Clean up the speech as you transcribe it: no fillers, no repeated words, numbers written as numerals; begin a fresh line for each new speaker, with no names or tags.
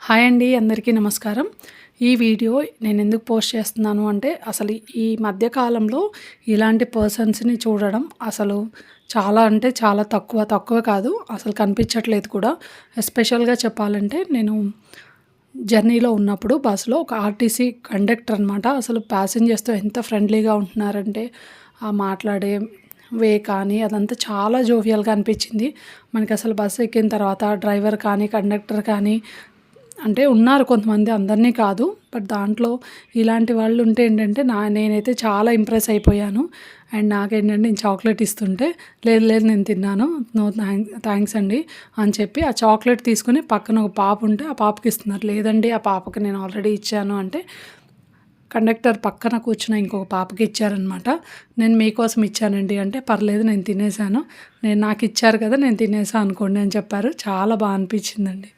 Hi అండి, అందరికీ నమస్కారం. ఈ వీడియో నేను ఎందుకు పోస్ట్ చేస్తున్నాను అంటే, అసలు ఈ మధ్య కాలంలో ఇలాంటి పర్సన్స్‌ని చూడడం అసలు చాలా అంటే చాలా తక్కువ కాదు. అసలు కనిపించట్లేదు కూడా. ఎస్పెషల్‌గా చెప్పాలంటే నేను జర్నీలో ఉన్నప్పుడు బస్సులో ఒక ఆర్టీసీ కండక్టర్ అనమాట. అసలు ప్యాసింజర్స్‌తో ఎంత ఫ్రెండ్లీగా ఉంటున్నారంటే, ఆ మాట్లాడే వే కానీ అదంతా చాలా జోవియల్‌గా అనిపించింది. మనకసలు బస్సు ఎక్కిన తర్వాత డ్రైవర్ కానీ, కండక్టర్ కానీ అంటే ఉన్నారు కొంతమంది, అందరినీ కాదు. బట్ దాంట్లో ఇలాంటి వాళ్ళు ఉంటే ఏంటంటే నేనైతే చాలా ఇంప్రెస్ అయిపోయాను. అండ్ నాకేంటంటే నేను చాక్లెట్ ఇస్తుంటే, లేదు నేను తిన్నాను, నో థ్యాంక్స్ అండి అని చెప్పి ఆ చాక్లెట్ తీసుకొని పక్కన ఒక పాప ఉంటే ఆ పాపకి ఇస్తున్నారు. లేదండి, ఆ పాపకి నేను ఆల్రెడీ ఇచ్చాను అంటే కండక్టర్ పక్కన కూర్చున్న ఇంకొక పాపకి ఇచ్చారనమాట. నేను మీకోసం ఇచ్చానండి అంటే, పర్లేదు నేను తినేసాను, నాకు ఇచ్చారు కదా నేను తినేసా అనుకోండి అని చెప్పారు. చాలా బాగా అనిపించిందండి.